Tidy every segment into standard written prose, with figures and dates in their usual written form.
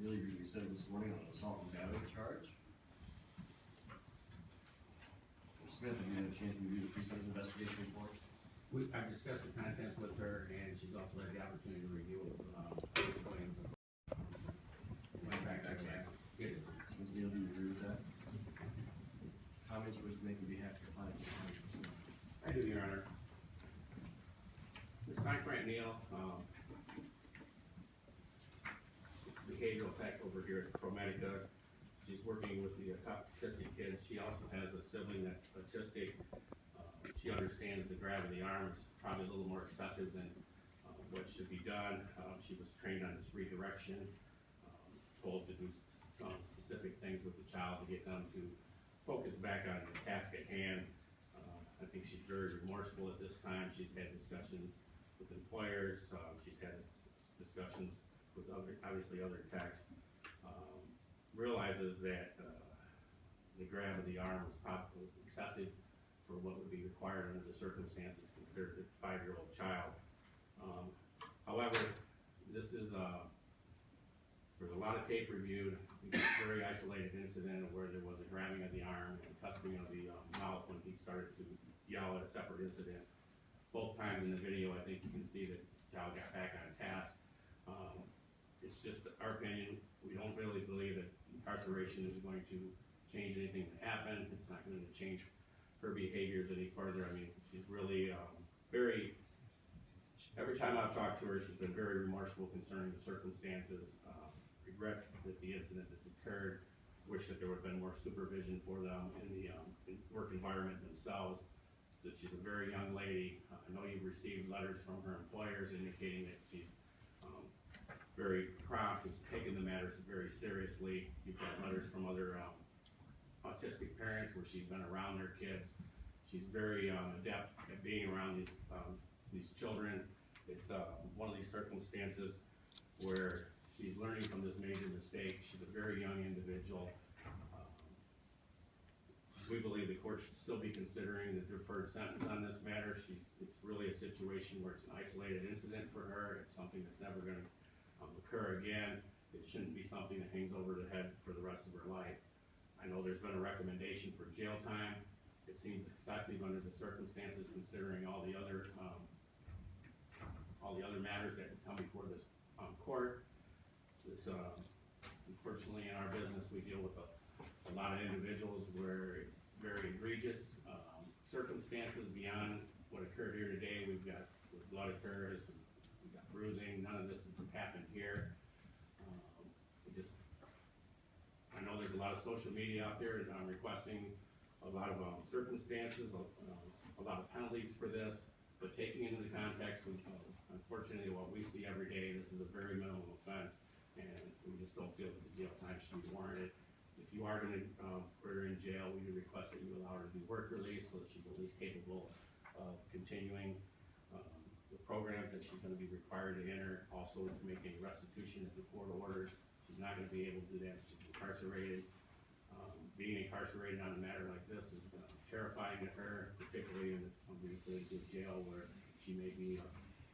Neil, you're going to be sent this morning on an assault and battery charge. Smith, have you had a chance to review the pre-sentence investigation report? I've discussed the contents with her, and she's also had the opportunity to review it. Went back to that. It is. Ms. Neal, do you agree with that? Comments you wish to make on behalf of the client? I do, Your Honor. Ms. Sancrant NEILL, behavioral tech over here at ProMedica. She's working with the autistic kids. She also has a sibling that's autistic. She understands the grab of the arm is probably a little more excessive than what should be done. She was trained on this redirection, told to do specific things with the child to get them to focus back on the task at hand. I think she's very remorseful at this time. She's had discussions with employers. She's had discussions with obviously other techs. Realizes that the grab of the arm was excessive for what would be required under the circumstances considered a 5-year-old child. However, this is there's a lot of tape reviewed. It's a very isolated incident where there was a grabbing of the arm and cusping of the mouth when he started to yell at a separate incident. Both times in the video, I think you can see that the child got back on task. It's just our opinion. We don't really believe that incarceration is going to change anything that happened. It's not going to change her behaviors any further. I mean, she's really every time I've talked to her, she's been very remorseful concerning the circumstances, regrets that the incident that's occurred, wish that there would have been more supervision for them in the work environment themselves. So she's a very young lady. I know you've received letters from her employers indicating that she's very prompt, has taken the matters very seriously. You've got letters from other autistic parents where she's been around their kids. She's very adept at being around these children. It's one of these circumstances where she's learning from this major mistake. She's a very young individual. We believe the court should still be considering the deferred sentence on this matter. It's really a situation where it's an isolated incident for her. It's something that's never going to occur again. It shouldn't be something that hangs over the head for the rest of her life. I know there's been a recommendation for jail time. It seems excessive under the circumstances, considering all the other matters that would come before this court. This, unfortunately, in our business, we deal with a lot of individuals where it's very egregious circumstances beyond what occurred here today. We've got blood occurs, we've got bruising. None of this has happened here. I know there's a lot of social media out there requesting a lot of circumstances, a lot of penalties for this, but taking into the context of unfortunately what we see every day, this is a very minimal offense, and we just don't feel that the jail time should be warranted. If you are going to put her in jail, we would request that you allow her to be work released so that she's at least capable of continuing the programs that she's going to be required to enter. Also, to make any restitution if the court orders. She's not going to be able to do that. She's incarcerated. Being incarcerated on a matter like this is terrifying to her, particularly in this unbelievably jail where she may be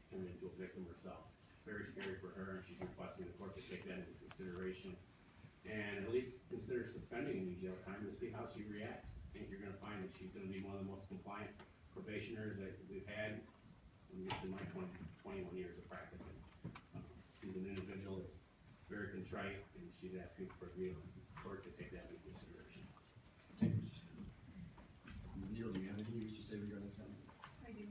turned into a victim herself. It's very scary for her, and she's requesting the court to take that into consideration and at least consider suspending any jail time to see how she reacts. I think you're going to find that she's going to be one of the most compliant probationers that we've had in my 21 years of practicing. She's an individual that's very contrite, and she's asking for the court to take that into consideration. Thank you, Mr. Smith. Ms. Neal, do you have anything you wish to say regarding this sentence? I do.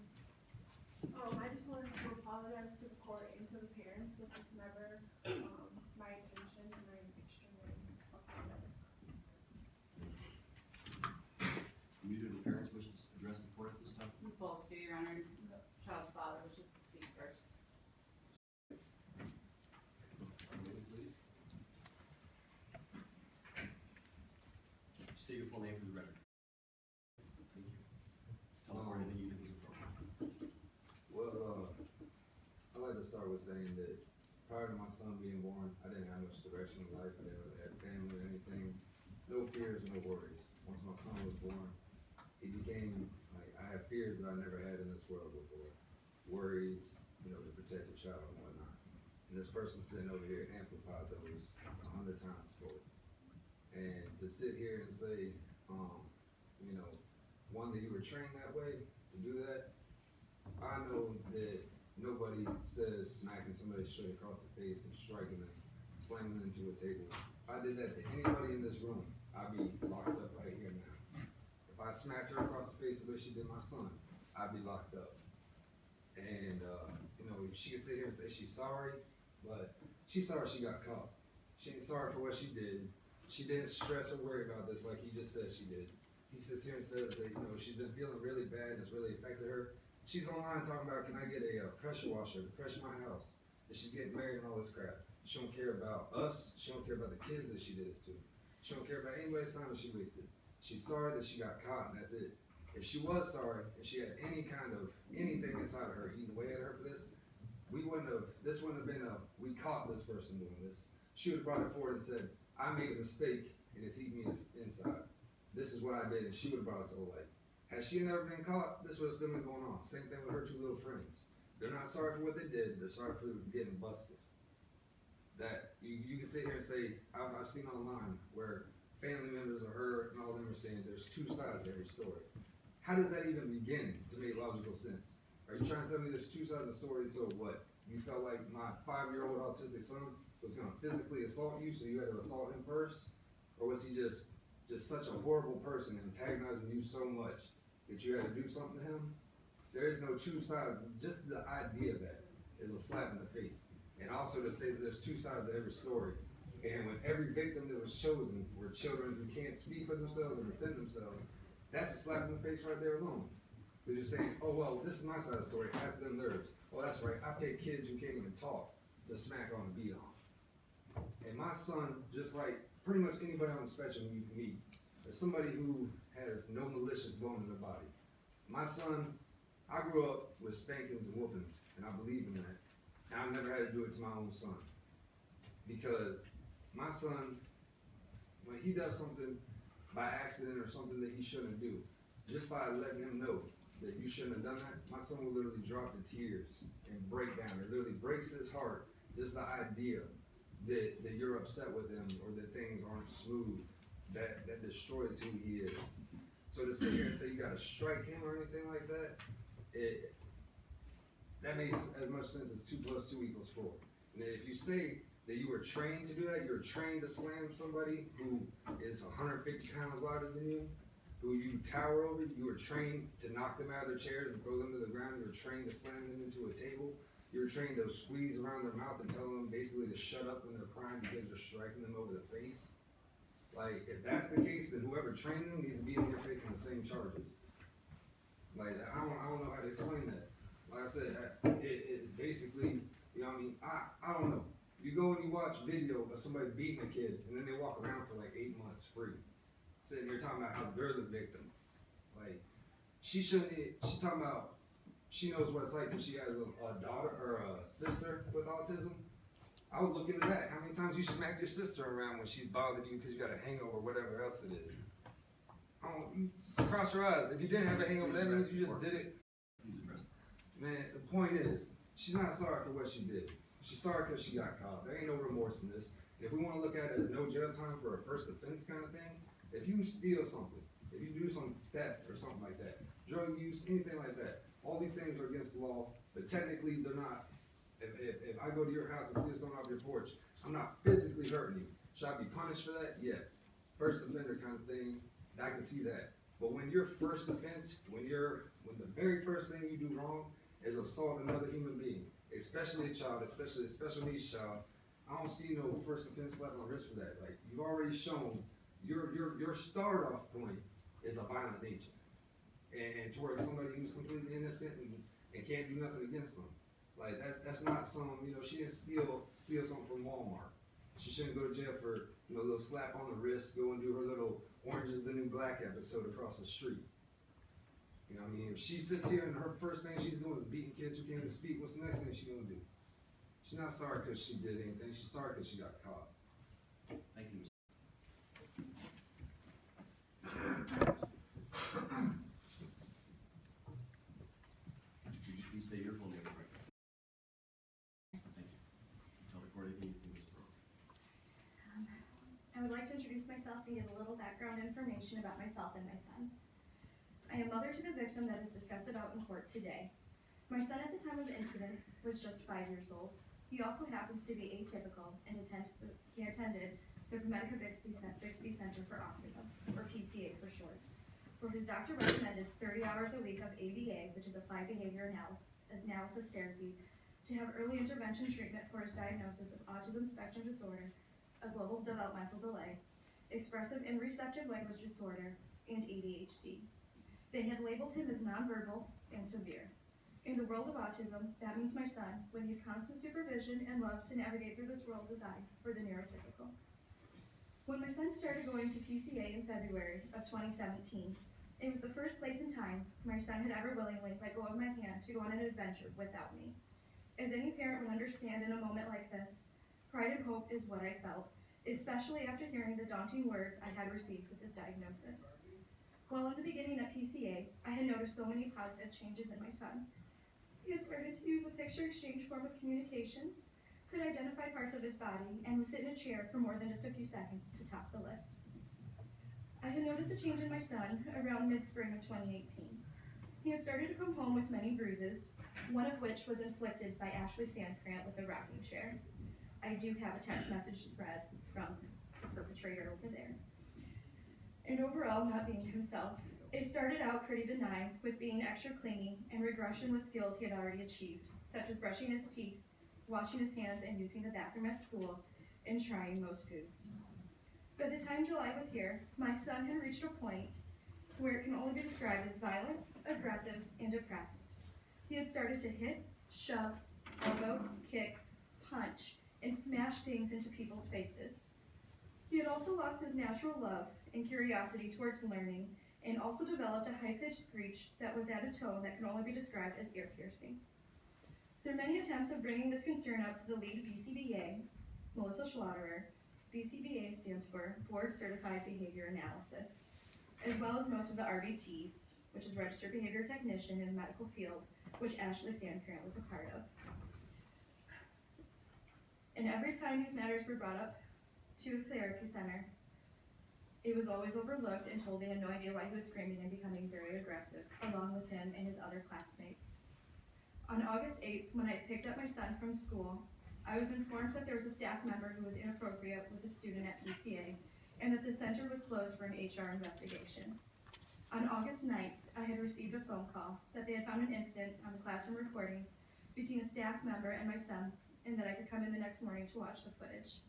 I just wanted to apologize to the court and to the parents. This was never my intention, and I'm extremely apologetic. Do either of the parents wish to address the court at this time? Both do, Your Honor. The child's father wishes to speak first. Please. State your full name for the record. Thank you. Tell them anything you think is appropriate. Well, I'd like to start with saying that prior to my son being born, I didn't have much direction in life. I never had family or anything. No fears, no worries. Once my son was born, he became like, I had fears that I never had in this world before. Worries, to protect the child and whatnot. And this person sitting over here amplified those 100 times for it. And to sit here and say, you know, one, that you were trained that way to do that, I know that nobody says smacking somebody straight across the face and striking them, slamming them into a table. If I did that to anybody in this room, I'd be locked up right here now. If I smacked her across the face the way she did my son, I'd be locked up. And, you know, she can sit here and say she's sorry, but she's sorry she got caught. She ain't sorry for what she did. She didn't stress or worry about this like he just said she did. He sits here and says that, you know, she's been feeling really bad and it's really affected her. She's online talking about, can I get a pressure washer to pressure my house? And she's getting married and all this crap. She don't care about us. She don't care about the kids that she did it to. She don't care about anybody's time that she wasted. She's sorry that she got caught and that's it. If she was sorry and she had any kind of, anything inside of her eating away at her for this, this wouldn't have been we caught this person doing this. She would have brought it forward and said, I made a mistake and it's eating me inside. This is what I did, and she would have brought it to the light. Had she never been caught, this would have still been going on. Same thing with her two little friends. They're not sorry for what they did, they're sorry for getting busted. That, you can sit here and say, I've seen online where family members of her and all them are saying there's two sides to every story. How does that even begin to make logical sense? Are you trying to tell me there's two sides of the story, so what? You felt like my 5-year-old autistic son was gonna physically assault you, so you had to assault him first? Or was he just such a horrible person, antagonizing you so much that you had to do something to him? There is no two sides. Just the idea of that is a slap in the face. And also to say that there's two sides to every story. And when every victim that was chosen were children who can't speak for themselves or defend themselves, that's a slap in the face right there alone. Because you're saying, oh, well, this is my side of the story, ask them theirs. Oh, that's right, I pick kids who can't even talk to smack on and beat on. And my son, just like pretty much anybody on the spectrum you can meet, there's somebody who has no malicious bone in their body. My son, I grew up with spankings and whoopings, and I believe in that. And I've never had to do it to my own son. Because my son, when he does something by accident or something that he shouldn't do, just by letting him know that you shouldn't have done that, my son will literally drop to tears and break down. It literally breaks his heart, just the idea that you're upset with him or that things aren't smooth, that destroys who he is. So to sit here and say you gotta strike him or anything like that, that makes as much sense as 2 + 2 = 4. And if you say that you were trained to do that, you're trained to slam somebody who is 150 pounds lighter than you, who you tower over, you were trained to knock them out of their chairs and throw them to the ground, you were trained to slam them into a table, you were trained to squeeze around their mouth and tell them basically to shut up when they're crying because you're striking them over the face. Like, if that's the case, then whoever trained them needs to be in here facing the same charges. Like, I don't know how to explain that. Like I said, it's basically, you know what I mean? I don't know. You go and you watch video of somebody beating a kid, and then they walk around for like 8 months free. Sitting here talking about how they're the victims. Like, she talking about, she knows what it's like because she has a daughter or a sister with autism. I would look into that. How many times you smacked your sister around when she bothered you because you got a hangover or whatever else it is? You cross your eyes. If you didn't have a hangover, that means you just did it. Man, the point is, she's not sorry for what she did. She's sorry because she got caught. There ain't no remorse in this. And if we want to look at it as no jail time for a first offense kind of thing, if you steal something, if you do some theft or something like that, drug use, anything like that, all these things are against the law, but technically they're not. If I go to your house and steal something off your porch, I'm not physically hurting you. Should I be punished for that? Yeah. First offender kind of thing, I can see that. But when your first offense, when the very first thing you do wrong is assault another human being, especially a child, especially a special needs child, I don't see no first offense slap on the wrist for that. Like, you've already shown your start off point is a violent nature. And towards somebody who's completely innocent and can't do nothing against them. Like, that's not some, you know, she didn't steal something from Walmart. She shouldn't go to jail for, you know, a little slap on the wrist, go and do her little Orange is the New Black episode across the street. You know what I mean? If she sits here and her first thing she's doing is beating kids who can't even speak, what's the next thing she's gonna do? She's not sorry because she did anything, she's sorry because she got caught. Thank you. You stay here for me. Thank you. would like to introduce myself and give a little background information about myself and my son. I am mother to the victim that is discussed about in court today. My son at the time of the incident was just 5 years old. He also happens to be atypical and he attended the ProMedica Center for Autism, or PCA for short, where his doctor recommended 30 hours a week of ABA, which is Applied Behavior Analysis Therapy, to have early intervention treatment for his diagnosis of autism spectrum disorder, a global developmental delay, expressive and receptive language disorder, and ADHD. They had labeled him as nonverbal and severe. In the world of autism, that means my son would need constant supervision and love to navigate through this world designed for the neurotypical. When my son started going to PCA in February of 2017, it was the first place in time my son had ever willingly let go of my hand to go on an adventure without me. As any parent would understand in a moment like this, pride and hope is what I felt, especially after hearing the daunting words I had received with his diagnosis. While in the beginning at PCA, I had noticed so many positive changes in my son. He had started to use a picture exchange form of communication, could identify parts of his body, and would sit in a chair for more than just a few seconds to top the list. I had noticed a change in my son around mid-spring of 2018. He had started to come home with many bruises, one of which was inflicted by Ashleigh Caitlin with a rocking chair. I do have a text message thread from the perpetrator over there. And overall, not being himself. It started out pretty benign, with being extra clingy and regression with skills he had already achieved, such as brushing his teeth, washing his hands, and using the bathroom at school, and trying most foods. By the time July was here, my son had reached a point where it can only be described as violent, aggressive, and depressed. He had started to hit, shove, elbow, kick, punch, and smash things into people's faces. He had also lost his natural love and curiosity towards learning, and also developed a high-pitched screech that was at a tone that can only be described as ear-piercing. Through many attempts of bringing this concern up to the lead BCBA, Melissa Schlotterer, BCBA stands for Board Certified Behavior Analysis, as well as most of the RBTs, which is Registered Behavior Technician in the medical field, which Ashleigh Caitlin was a part of. And every time these matters were brought up to a therapy center, it was always overlooked and told they had no idea why he was screaming and becoming very aggressive, along with him and his other classmates. On August 8th, when I picked up my son from school, I was informed that there was a staff member who was inappropriate with a student at PCA, and that the center was closed for an HR investigation. On August 9th, I had received a phone call that they had found an incident on the classroom recordings between a staff member and my son, and that I could come in the next morning to watch the footage.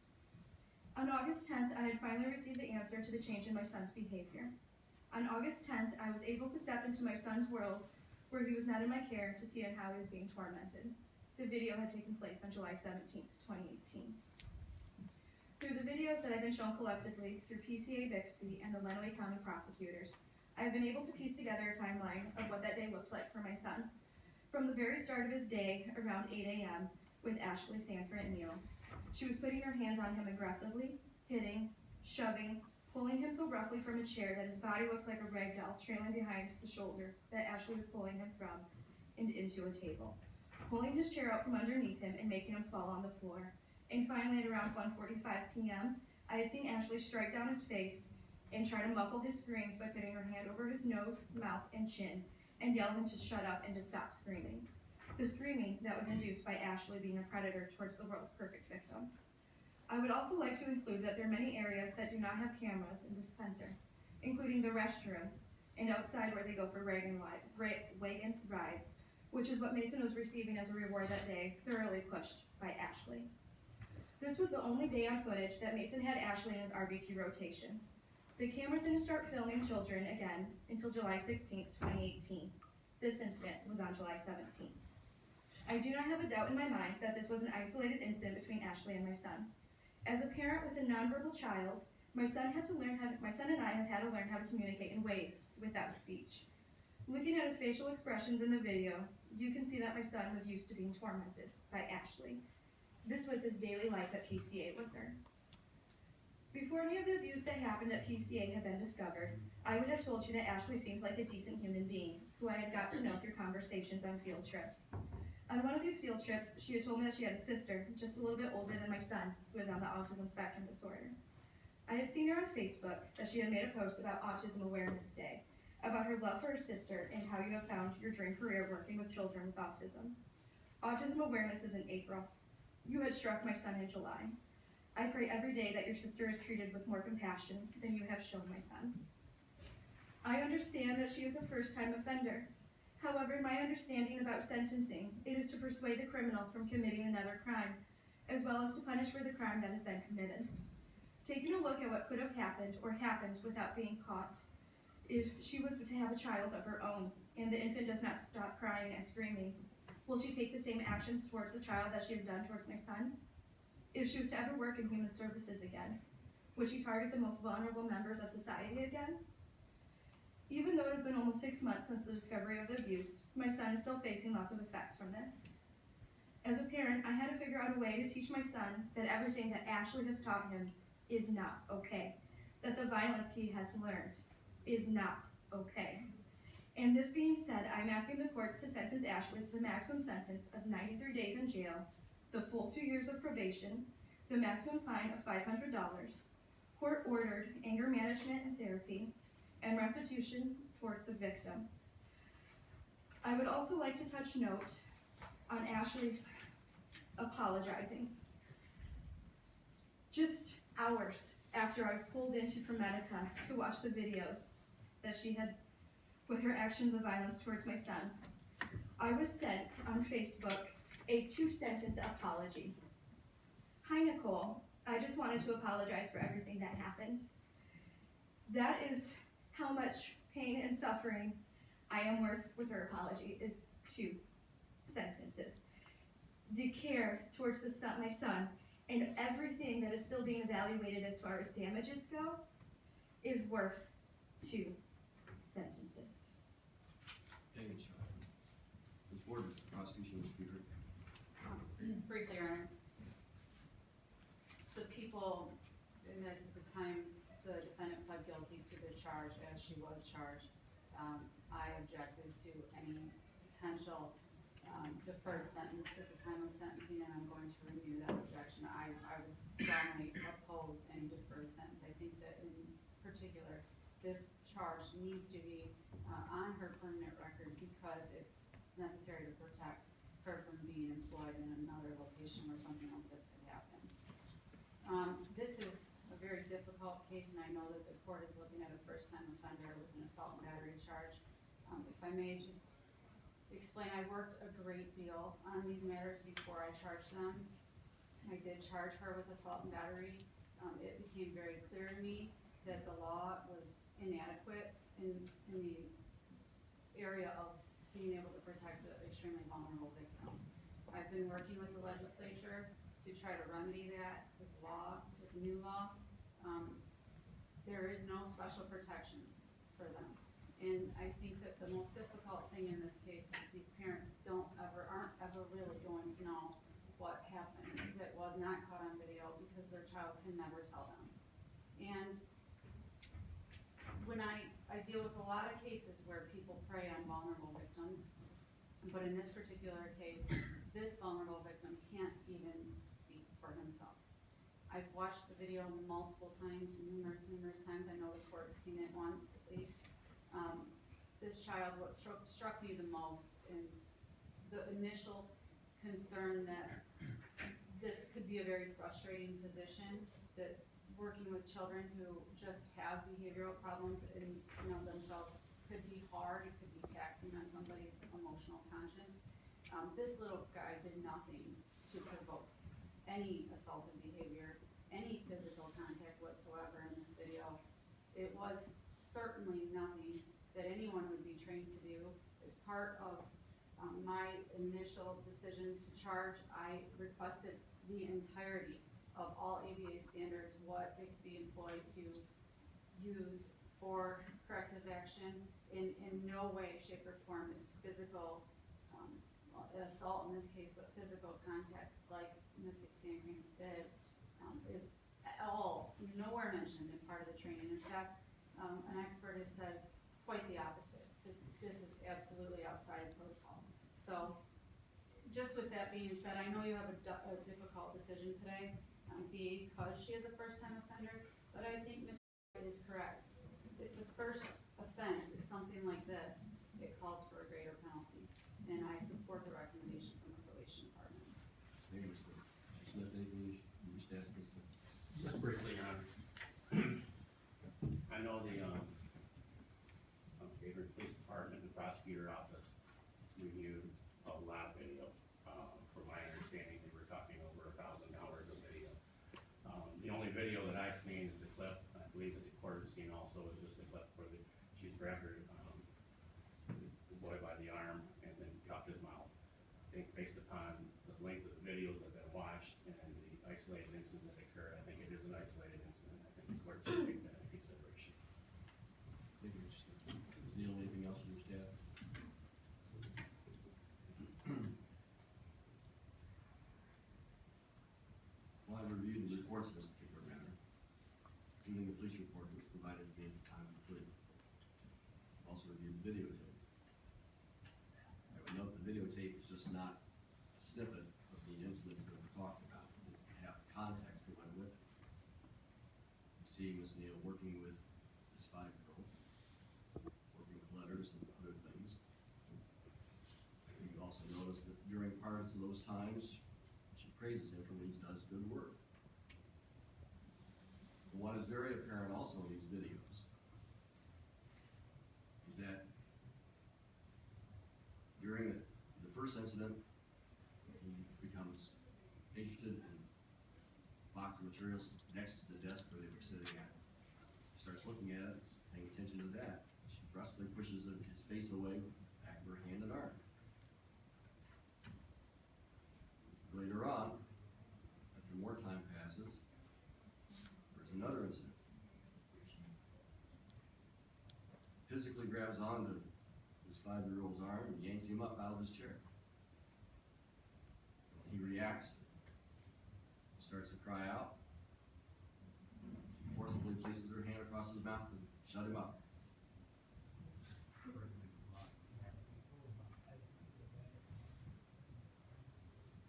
On August 10th, I had finally received the answer to the change in my son's behavior. On August 10th, I was able to step into my son's world where he was not in my care to see how he was being tormented. The video had taken place on July 17th, 2018. Through the videos that have been shown collectively through PCA Bixby and the Lenawee County prosecutors, I have been able to piece together a timeline of what that day looked like for my son. From the very start of his day, around 8 a.m., with Ashleigh Caitlin and NEILL. She was putting her hands on him aggressively, hitting, shoving, pulling him so roughly from a chair that his body looks like a rag doll trailing behind the shoulder that Ashleigh was pulling him from and into a table, pulling his chair out from underneath him and making him fall on the floor. And finally, at around 1:45 p.m., I had seen Ashleigh strike down his face and try to muffle his screams by putting her hand over his nose, mouth, and chin, and yell him to shut up and to stop screaming. The screaming that was induced by Ashleigh being a predator towards the world's perfect victim. I would also like to include that there are many areas that do not have cameras in this center, including the restroom and outside where they go for wagon rides, which is what Mason was receiving as a reward that day, thoroughly pushed by Ashleigh. This was the only day on footage that Mason had Ashleigh in his RBT rotation. The cameras didn't start filming children again until July 16th, 2018. This incident was on July 17th. I do not have a doubt in my mind that this was an isolated incident between Ashleigh and my son. As a parent with a nonverbal child, my son and I have had to learn how to communicate in ways without speech. Looking at his facial expressions in the video, you can see that my son was used to being tormented by Ashleigh. This was his daily life at PCA with her. Before any of the abuse that happened at PCA had been discovered, I would have told you that Ashleigh seemed like a decent human being, who I had got to know through conversations on field trips. On one of these field trips, she had told me that she had a sister, just a little bit older than my son, who was on the autism spectrum disorder. I had seen her on Facebook that she had made a post about Autism Awareness Day, about her love for her sister and how you have found your dream career working with children with autism. Autism Awareness is in April. You had struck my son in July. I pray every day that your sister is treated with more compassion than you have shown my son. I understand that she is a first-time offender. However, in my understanding about sentencing, it is to persuade the criminal from committing another crime, as well as to punish for the crime that has been committed. Taking a look at what could have happened or happened without being caught, if she was to have a child of her own and the infant does not stop crying and screaming, will she take the same actions towards the child that she has done towards my son? If she was to ever work in human services again, would she target the most vulnerable members of society again? Even though it has been almost 6 months since the discovery of the abuse, my son is still facing lots of effects from this. As a parent, I had to figure out a way to teach my son that everything that Ashleigh has taught him is not okay, that the violence he has learned is not okay. And this being said, I'm asking the courts to sentence Ashleigh to the maximum sentence of 93 days in jail, the full 2 years of probation, the maximum fine of $500, court-ordered anger management and therapy, and restitution towards the victim. I would also like to touch note on Ashleigh's apologizing. Just hours after I was pulled into ProMedica to watch the videos that she had with her actions of violence towards my son, I was sent on Facebook a 2-sentence apology. Hi Nicole, I just wanted to apologize for everything that happened. That is how much pain and suffering I am worth with her apology, is 2 sentences. The care towards my son and everything that is still being evaluated as far as damages go is worth 2 sentences. Thank you, Charlie. Ms. Ward, does the prosecution wish to be heard? Briefly, Your Honor. The people in this, at the time the defendant pled guilty to the charge as she was charged, I objected to any potential deferred sentence at the time of sentencing, and I'm going to renew that objection. I would strongly oppose any deferred sentence. I think that in particular, this charge needs to be on her permanent record because it's necessary to protect her from being employed in another location where something like this could happen. This is a very difficult case, and I know that the court is looking at a first-time offender with an assault and battery charge. If I may just explain, I worked a great deal on these matters before I charged them. I did charge her with assault and battery. It became very clear to me that the law was inadequate in the area of being able to protect an extremely vulnerable victim. I've been working with the legislature to try to remedy that with law, with new law. There is no special protection for them. And I think that the most difficult thing in this case is these parents aren't ever really going to know what happened that was not caught on video because their child can never tell them. And when I deal with a lot of cases where people prey on vulnerable victims, but in this particular case, this vulnerable victim can't even speak for himself. I've watched the video multiple times, numerous times. I know the court's seen it once at least. This child, what struck me the most, and the initial concern that this could be a very frustrating position, that working with children who just have behavioral problems in themselves could be hard, it could be taxing on somebody's emotional conscience. This little guy did nothing to provoke any assaultive behavior, any physical contact whatsoever in this video. It was certainly nothing that anyone would be trained to do. As part of my initial decision to charge, I requested the entirety of all ABA standards, what Bixby employed to use for corrective action. In no way, shape, or form is physical assault in this case, but physical contact like Ms. Sancrant did is all nowhere mentioned in part of the training. In fact, an expert has said quite the opposite, that this is absolutely outside protocol. So just with that being said, I know you have a difficult decision today because she is a first-time offender, But I think Mr. is correct. If the first offense is something like this, it calls for a greater penalty. And I support the recommendation from the probation department. Thank you, Mr. Smith, anything you wish to add to this? Just briefly, Your Honor. I know the, Adrian Police Department and Prosecutor Office reviewed a lot of video. From my understanding, they were talking over $1,000 of video. The only video that I've seen is a clip, I believe that the court has seen also, is just a clip where she's grabbed her, the boy by the arm and then cupped his mouth. I think based upon the length of the videos that have been watched and the isolated incident that occurred, I think it is an isolated incident. I think the court should take that into consideration. Thank you, Mr. Smith. Ms. Neal, anything else you wish to add? Well, I've reviewed the reports of this particular matter, including the police report that was provided at the time of the plea. I've also reviewed the videotape. I would note the videotape is just not a snippet of the incidents that we're talking about. It have context that went with it. You see Ms. Neal working with this 5-year-old, working with letters and other things. You also notice that during parts of those times, she praises him for when he does good work. But what is very apparent also in these videos is that during the first incident, he becomes interested in a box of materials next to the desk where they were sitting at. He starts looking at it, paying attention to that. She brusquely pushes his face away with the back of her hand and arm. Later on, after more time passes, there's another incident. Physically grabs onto this 5-year-old's arm and yanks him up out of his chair. He reacts, starts to cry out. She forcibly places her hand across his mouth to shut him up.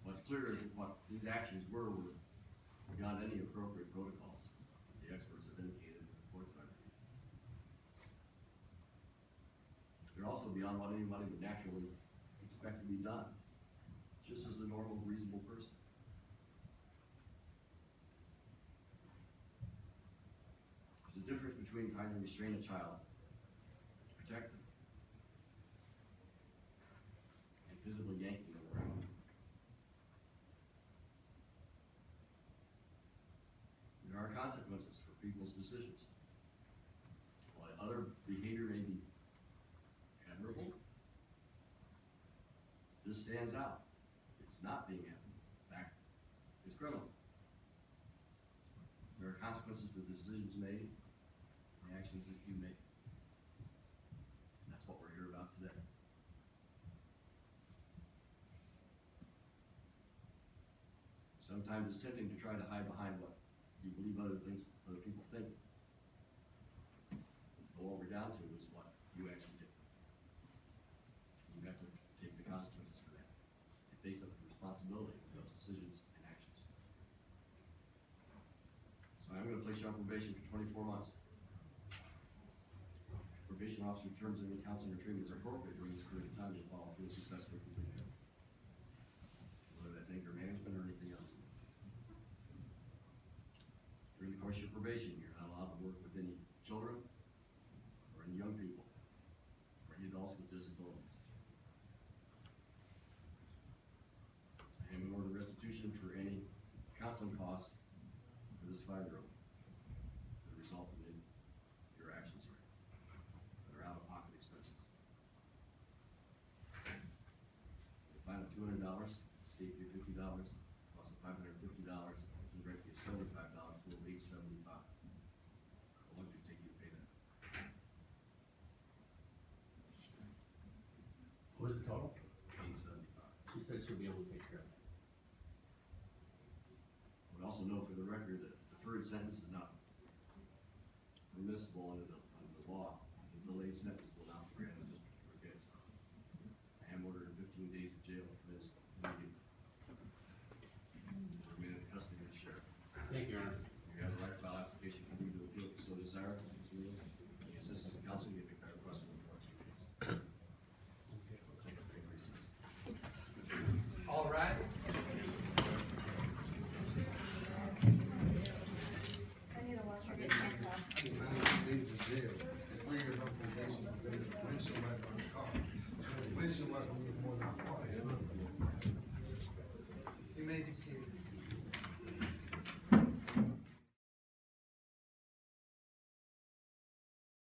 What's clear is that what these actions were beyond any appropriate protocols the experts have indicated in the report that I reviewed. They're also beyond what anybody would naturally expect to be done, just as a normal, reasonable person. There's a difference between trying to restrain a child to protect them and physically yanking them around. There are consequences for people's decisions. While other behavior may be admirable, this stands out. It's not being admirable. In fact, it's criminal. There are consequences for the decisions made and the actions that you make. And that's what we're here about today. Sometimes it's tempting to try to hide behind what you believe other people think. But what we're down to is what you actually do. You have to take the consequences for that. You face up to the responsibility of those decisions and actions. So I'm going to place you on probation for 24 months. Probation officer determines any counseling or treatment is appropriate during this period of time to follow through successfully completed. Whether that's anger management or anything else. During the course of your probation, you're not allowed to work with any children or any young people or any adults with disabilities. I am in order restitution for any counseling costs for this 5-year-old that resulted in your actions here that are out-of-pocket expenses. A fine of $200, state fee $50, cost of $550, and direct fee of $75, total $875. How long did it take you to pay that? What was the total? $875. She said she'll be able to take care of that. I would also note for the record that deferred sentence is not permissible under the law. The delayed sentence will not be granted in this particular case. I am ordered 15 days of jail for this immediately. Remain in custody of the sheriff. Thank you, Your Honor. You have the right to file application for leave to desire, Ms. Lee, any assistance of counsel, you may